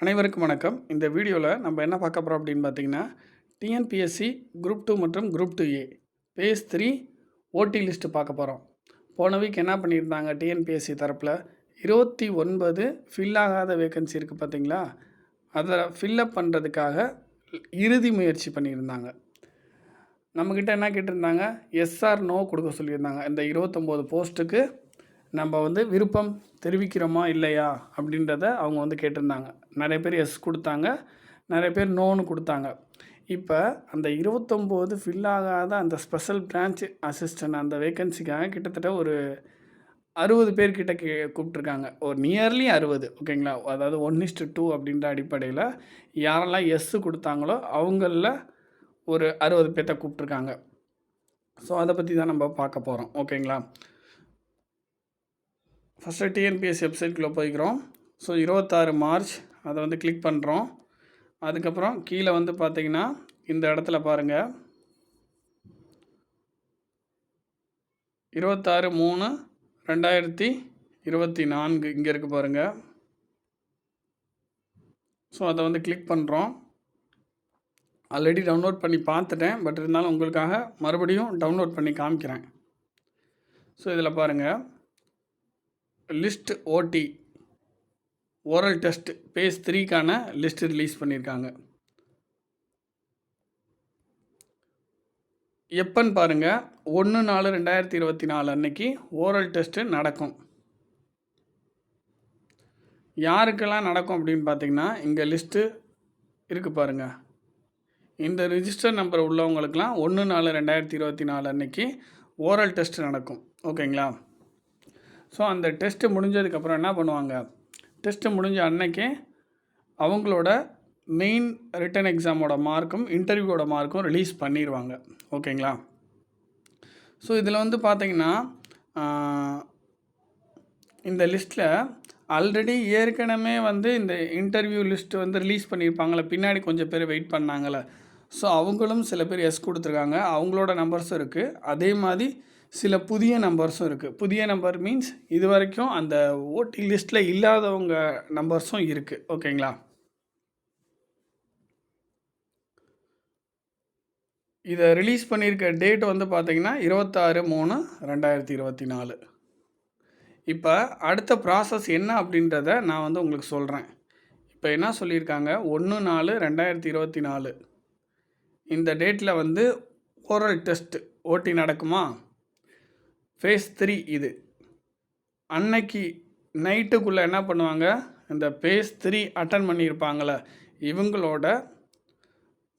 அனைவருக்கும் வணக்கம். இந்த வீடியோவில் நம்ம என்ன பார்க்க போகிறோம் அப்படின்னு பார்த்தீங்கன்னா, டிஎன்பிஎஸ்சி குரூப் 2 மற்றும் குரூப் 2A பேஸ் 3 ஓடி லிஸ்ட்டு பார்க்க போகிறோம். போன வீக் என்ன பண்ணியிருந்தாங்க டிஎன்பிஎஸ்சி தரப்பில் 29 ஃபில் ஆகாத வேக்கன்சி இருக்குது பார்த்தீங்களா, அதை ஃபில்லப் பண்ணுறதுக்காக இறுதி முயற்சி பண்ணியிருந்தாங்க. நம்மக்கிட்ட என்ன கேட்டிருந்தாங்க, எஸ்ஆர் நோ கொடுக்க சொல்லியிருந்தாங்க. இந்த 29 போஸ்ட்டுக்கு நம்ம விருப்பம் தெரிவிக்கிறோமா இல்லையா அப்படின்றத அவங்க கேட்டிருந்தாங்க. நிறைய பேர் எஸ் கொடுத்தாங்க, நிறைய பேர் நோன்னு கொடுத்தாங்க. இப்போ அந்த 29 ஃபில் ஆகாத அந்த ஸ்பெஷல் பிரான்ச் அசிஸ்டன்ட் அந்த வேக்கன்சிக்காக கிட்டத்தட்ட ஒரு 60 பேர்கிட்ட கூப்பிட்ருக்காங்க. ஒரு நியர்லி 60, ஓகேங்களா. அதாவது 1:2 அப்படின்ற அடிப்படையில் யாரெல்லாம் எஸ்ஸு கொடுத்தாங்களோ அவங்களில் ஒரு 60 பேர்த்த கூப்பிட்ருக்காங்க. ஸோ அதை பற்றி தான் நம்ம பார்க்க போகிறோம், ஓகேங்களா. ஃபஸ்ட்டு டிஎன்பிஎஸ்சி வெப்சைட்குள்ளே போய்க்கிறோம். ஸோ 26 மார்ச் அதை கிளிக் பண்ணுறோம். அதுக்கப்புறம் கீழே பார்த்தீங்கன்னா இந்த இடத்துல பாருங்கள், 26/3/2024 இங்கே இருக்குது பாருங்கள். ஸோ அதை கிளிக் பண்ணுறோம். ஆல்ரெடி டவுன்லோட் பண்ணி பார்த்துட்டேன், பட் இருந்தாலும் உங்களுக்காக மறுபடியும் டவுன்லோட் பண்ணி காமிக்கிறேன். ஸோ இதில் பாருங்கள், லிஸ்ட் ஓடி ஓரல் டெஸ்ட் பேஸ் 3க்கான லிஸ்ட் ரிலீஸ் பண்ணியிருக்காங்க. எப்போன்னு பாருங்கள், 1/4/2024 அன்னைக்கு ஓரல் டெஸ்ட்டு நடக்கும். யாருக்கெல்லாம் நடக்கும் அப்படின்னு பார்த்தீங்கன்னா, இங்கே லிஸ்ட்டு இருக்குது பாருங்கள். இந்த ரிஜிஸ்டர் நம்பர் உள்ளவங்களுக்கெல்லாம் 1/4/2024 அன்னைக்கு ஓரல் டெஸ்ட் நடக்கும், ஓகேங்களா. ஸோ அந்த டெஸ்ட்டு முடிஞ்சதுக்கப்புறம் என்ன பண்ணுவாங்க, டெஸ்ட்டு முடிஞ்ச அன்னைக்கே அவங்களோட மெயின் ரிட்டன் எக்ஸாமோட மார்க்கும் இன்டர்வியூவோட மார்க்கும் ரிலீஸ் பண்ணிடுவாங்க, ஓகேங்களா. ஸோ இதில் பார்த்தீங்கன்னா இந்த லிஸ்ட்டில் ஆல்ரெடி ஏற்கனவே இந்த இன்டர்வியூ லிஸ்ட்டு ரிலீஸ் பண்ணியிருப்பாங்களே, பின்னாடி கொஞ்சம் பேர் வெயிட் பண்ணாங்களே. ஸோ அவங்களும் சில பேர் எஸ் கொடுத்துருக்காங்க, அவங்களோட நம்பர்ஸும் இருக்குது. அதே மாதிரி சில புதிய நம்பர்ஸும் இருக்குது. புதிய நம்பர் மீன்ஸ் இது வரைக்கும் அந்த ஓட்டி லிஸ்ட்டில் இல்லாதவங்க நம்பர்ஸும் இருக்குது, ஓகேங்களா. இதை ரிலீஸ் பண்ணியிருக்க டேட் பார்த்தீங்கன்னா 26/3/2024. இப்போ அடுத்த ப்ராசஸ் என்ன அப்படின்றத நான் உங்களுக்கு சொல்கிறேன். இப்போ என்ன சொல்லியிருக்காங்க, 1/4/2024 இந்த டேட்டில் ஓரல் டெஸ்ட் ஓட்டி நடக்குமா, ஃபேஸ் 3 இது. அன்னைக்கு நைட்டுக்குள்ளே என்ன பண்ணுவாங்க, இந்த ஃபேஸ் 3 அட்டன் பண்ணியிருப்பாங்களே இவங்களோட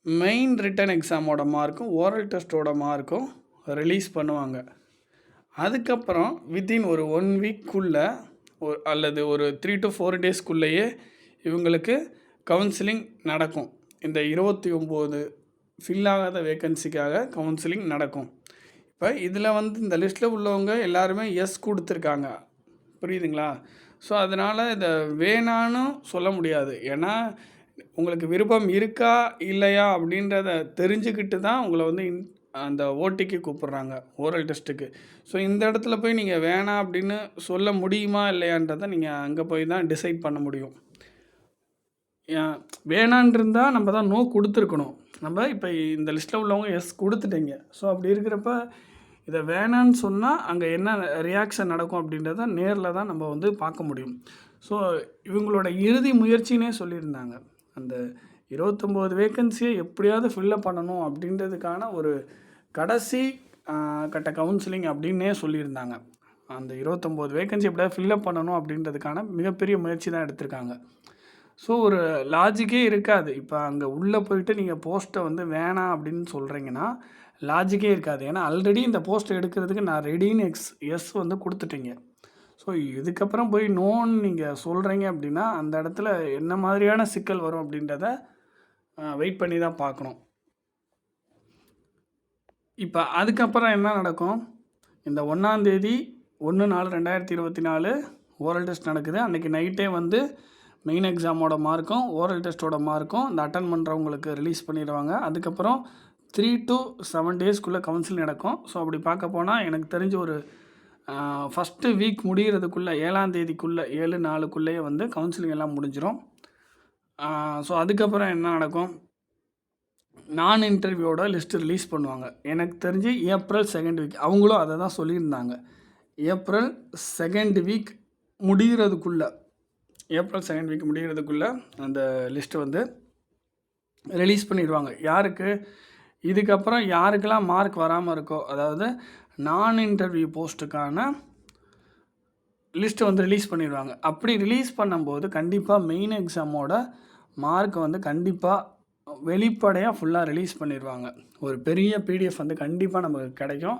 மெயின் ரிட்டன் எக்ஸாமோட மார்க்கும் ஓரல் டெஸ்ட்டோட மார்க்கும் ரிலீஸ் பண்ணுவாங்க. அதுக்கப்புறம் வித்தின் ஒரு 1 வீக்குள்ளே அல்லது ஒரு 3 to 4 டேஸ்க்குள்ளேயே இவங்களுக்கு கவுன்சிலிங் நடக்கும். இந்த 29 ஃபில் ஆகாத வேக்கன்சிக்காக கவுன்சிலிங் நடக்கும். இப்போ இதில் இந்த லிஸ்ட்டில் உள்ளவங்க எல்லாருமே எஸ் கொடுத்துருக்காங்க, புரியுதுங்களா. ஸோ அதனால் இதை வேணான்னு சொல்ல முடியாது. ஏன்னா உங்களுக்கு விருப்பம் இருக்கா இல்லையா அப்படின்றத தெரிஞ்சுக்கிட்டு தான் உங்களை அந்த ஓட்டிக்கு கூப்பிட்றாங்க, ஓரல் டெஸ்ட்டுக்கு. ஸோ இந்த இடத்துல போய் நீங்கள் வேணாம் அப்படின்னு சொல்ல முடியுமா இல்லையான்றதை நீங்கள் அங்கே போய் தான் டிசைட் பண்ண முடியும். வேணான் இருந்தால் நம்ம தான் நோ கொடுத்துருக்கணும். நம்ம இப்போ இந்த லிஸ்ட்டில் உள்ளவங்க எஸ் கொடுத்துட்டீங்க. ஸோ அப்படி இருக்கிறப்ப இதை வேணான்னு சொன்னால் அங்கே என்ன ரியாக்ஷன் நடக்கும் அப்படின்றத நேரில் தான் நம்ம பார்க்க முடியும். ஸோ இவங்களோட இறுதி முயற்சினே சொல்லியிருந்தாங்க, அந்த 29 வேக்கன்சியை எப்படியாவது ஃபில்லப் பண்ணணும் அப்படின்றதுக்கான ஒரு கடைசி கட்ட கவுன்சிலிங் அப்படின்னே சொல்லியிருந்தாங்க. அந்த 29 வேக்கன்சி எப்படியாவது ஃபில்லப் பண்ணணும் அப்படின்றதுக்கான மிகப்பெரிய முயற்சி தான் எடுத்திருக்காங்க. ஸோ ஒரு லாஜிக்கே இருக்காது. இப்போ அங்கே உள்ளே போயிட்டு நீங்கள் போஸ்ட்டை வேணாம் அப்படின்னு சொல்கிறீங்கன்னா லாஜிக்கே இருக்காது. ஏன்னா ஆல்ரெடி இந்த போஸ்ட்டை எடுக்கிறதுக்கு நான் ரெடின்னு எஸ் கொடுத்துட்டீங்க. ஸோ இதுக்கப்புறம் போய் நோன்னு நீங்கள் சொல்கிறீங்க அப்படின்னா அந்த இடத்துல என்ன மாதிரியான சிக்கல் வரும் அப்படின்றத வெயிட் பண்ணி தான் பார்க்கணும். இப்போ அதுக்கப்புறம் என்ன நடக்கும், இந்த 1ஆந்தேதி 1/4/2024 ஓரல் டெஸ்ட் நடக்குது. அன்றைக்கி நைட்டே மெயின் எக்ஸாமோட மார்க்கும் ஓரல் டெஸ்ட்டோட மார்க்கும் இந்த அட்டன் பண்ணுறவங்களுக்கு ரிலீஸ் பண்ணிடுவாங்க. அதுக்கப்புறம் 3 to 7 டேஸ்க்குள்ளே கவுன்சிலிங் நடக்கும். ஸோ அப்படி பார்க்க போனால் எனக்கு தெரிஞ்ச ஒரு ஃபஸ்ட்டு வீக் முடிகிறதுக்குள்ளே 7ஆம் தேதிக்குள்ளே 7/4க்குள்ளேயே கவுன்சிலிங் எல்லாம் முடிஞ்சிடும். ஸோ அதுக்கப்புறம் என்ன நடக்கும், நான் இன்டர்வியூவோட லிஸ்ட்டு ரிலீஸ் பண்ணுவாங்க. எனக்கு தெரிஞ்சு ஏப்ரல் 2nd வீக் அவங்களும் அதை தான் சொல்லியிருந்தாங்க. ஏப்ரல் 2nd வீக் முடிகிறதுக்குள்ளே அந்த லிஸ்ட்டு வந்து ரிலீஸ் பண்ணிடுவாங்க. யாருக்கு? இதுக்கப்புறம் யாருக்கெல்லாம் மார்க் வராமல் இருக்கோ, அதாவது நான் இன்டர்வியூ போஸ்ட்டுக்கான லிஸ்ட்டு வந்து ரிலீஸ் பண்ணிடுவாங்க. அப்படி ரிலீஸ் பண்ணும்போது கண்டிப்பாக மெயின் எக்ஸாமோட மார்க் வந்து கண்டிப்பாக வெளிப்படையாக ஃபுல்லாக ரிலீஸ் பண்ணிடுவாங்க. ஒரு பெரிய பிடிஎஃப் வந்து கண்டிப்பாக நமக்கு கிடைக்கும்.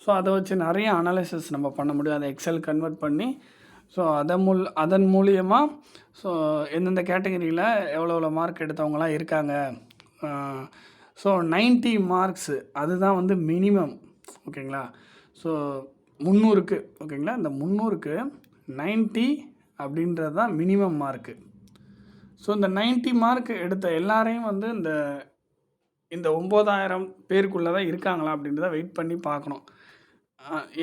ஸோ அதை வச்சு நிறைய அனாலிசிஸ் நம்ம பண்ண முடியும். அதை எக்ஸல் கன்வெர்ட் பண்ணி ஸோ அதன் மூலியமாக ஸோ எந்தெந்த கேட்டகரியில் எவ்வளோ மார்க் எடுத்தவங்களாம் இருக்காங்க. ஸோ 90 மார்க்ஸு அதுதான் வந்து மினிமம். ஓகேங்களா? ஸோ 300க்கு ஓகேங்களா, இந்த 300க்கு 90 அப்படின்றது தான் மினிமம் மார்க்கு. ஸோ இந்த 90 மார்க் எடுத்த எல்லாரையும் வந்து இந்த 9000 பேருக்குள்ளே தான் இருக்காங்களா அப்படின்றத வெயிட் பண்ணி பார்க்கணும்.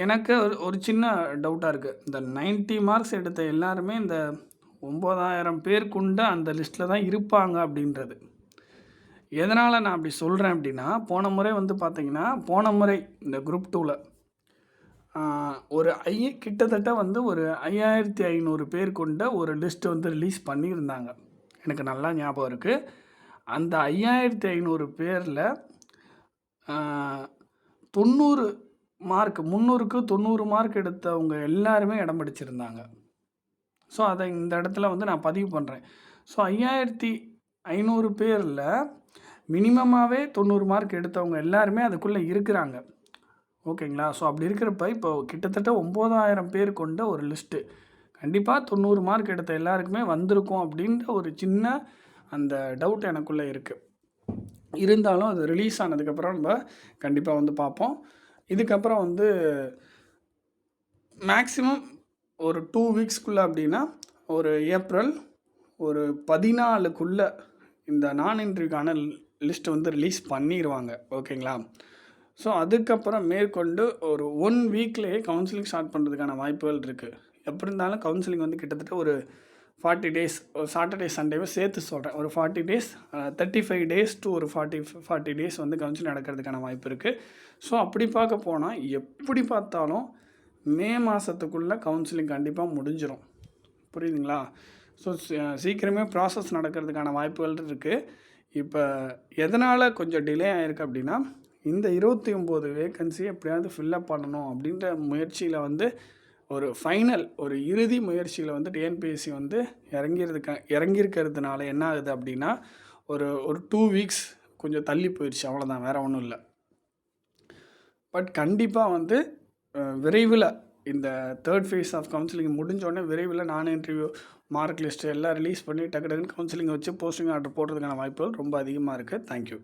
எனக்கு ஒரு சின்ன டவுட்டாக இருக்குது. இந்த 90 மார்க்ஸ் எடுத்த எல்லாருமே இந்த 9000 பேருக்குண்ட அந்த லிஸ்ட்டில் தான் இருப்பாங்க அப்படின்றது. எதனால் நான் அப்படி சொல்கிறேன் அப்படின்னா, போன முறை வந்து பார்த்திங்கன்னா, இந்த குரூப் 2ல் ஒரு கிட்டத்தட்ட வந்து ஒரு 5500 பேர் கொண்ட ஒரு லிஸ்ட்டு வந்து ரிலீஸ் பண்ணியிருந்தாங்க. எனக்கு நல்லா ஞாபகம் இருக்குது. அந்த 5500 பேரில் 90 மார்க் 300க்கு 90 மார்க் எடுத்தவங்க எல்லாருமே இடம் பிடிச்சிருந்தாங்க. ஸோ அதை இந்த இடத்துல வந்து நான் பதிவு பண்ணுறேன். ஸோ 5500 பேரில் மினிமமாகவே 90 மார்க் எடுத்தவங்க எல்லாருமே அதுக்குள்ளே இருக்கிறாங்க. ஓகேங்களா? ஸோ அப்படி இருக்கிறப்ப இப்போ கிட்டத்தட்ட 9000 பேர் கொண்ட ஒரு லிஸ்ட்டு கண்டிப்பாக 90 மார்க் எடுத்த எல்லாருக்குமே வந்திருக்கும் அப்படின்ற ஒரு சின்ன அந்த டவுட் எனக்குள்ளே இருக்குது. இருந்தாலும் அது ரிலீஸ் ஆனதுக்கப்புறம் நம்ம கண்டிப்பாக வந்து பார்ப்போம். இதுக்கப்புறம் வந்து மேக்ஸிமம் ஒரு 2 வீக்ஸ்க்குள்ளே அப்படின்னா ஒரு ஏப்ரல் ஒரு 14க்குள்ளே இந்த நான் இன்டர்வியூக்கான லிஸ்ட்டு வந்து ரிலீஸ் பண்ணிடுவாங்க. ஓகேங்களா? ஸோ அதுக்கப்புறம் மேற்கொண்டு ஒரு 1 வீக்லேயே கவுன்சிலிங் ஸ்டார்ட் பண்ணுறதுக்கான வாய்ப்புகள் இருக்குது. எப்படி இருந்தாலும் கவுன்சிலிங் வந்து கிட்டத்தட்ட ஒரு 40 டேஸ், ஒரு சாட்டர்டே சண்டேவை சேர்த்து சொல்கிறேன். ஒரு 40 டேஸ் 35 டேஸ் டு ஒரு 40 டேஸ் வந்து கவுன்சிலிங் நடக்கிறதுக்கான வாய்ப்பு இருக்குது. ஸோ அப்படி பார்க்க போனால் எப்படி பார்த்தாலும் மே மாதத்துக்குள்ளே கவுன்சிலிங் கண்டிப்பாக முடிஞ்சிடும். புரியுதுங்களா? ஸோ சீக்கிரமே ப்ராசஸ் நடக்கிறதுக்கான வாய்ப்புகள் இருக்குது. இப்போ எதனால் கொஞ்சம் டிலே ஆகிருக்கு அப்படின்னா, இந்த 29 வேக்கன்சி எப்படியாவது ஃபில்லப் பண்ணணும் அப்படின்ற முயற்சியில் வந்து ஒரு இறுதி முயற்சியில் வந்து டிஎன்பிஎஸ்சி வந்து இறங்கியிருக்கிறதுனால என்ன ஆகுது அப்படின்னா, ஒரு 2 வீக்ஸ் கொஞ்சம் தள்ளி போயிடுச்சு. அவ்வளோதான், வேறு ஒன்றும் இல்லை. பட் கண்டிப்பாக வந்து விரைவில் இந்த 3rd ஃபேஸ் ஆஃப் கவுன்சிலிங் முடிஞ்சோடனே விரைவில் நான் இன்டர்வியூ மார்க் லிஸ்ட்டு எல்லாம் ரிலீஸ் பண்ணி டக்கு டக்குன்னு கவுன்சிலிங் வச்சு போஸ்டிங் ஆர்டர் போடுறதுக்கான வாய்ப்புகள் ரொம்ப அதிகமாக இருக்குது. தேங்க்யூ.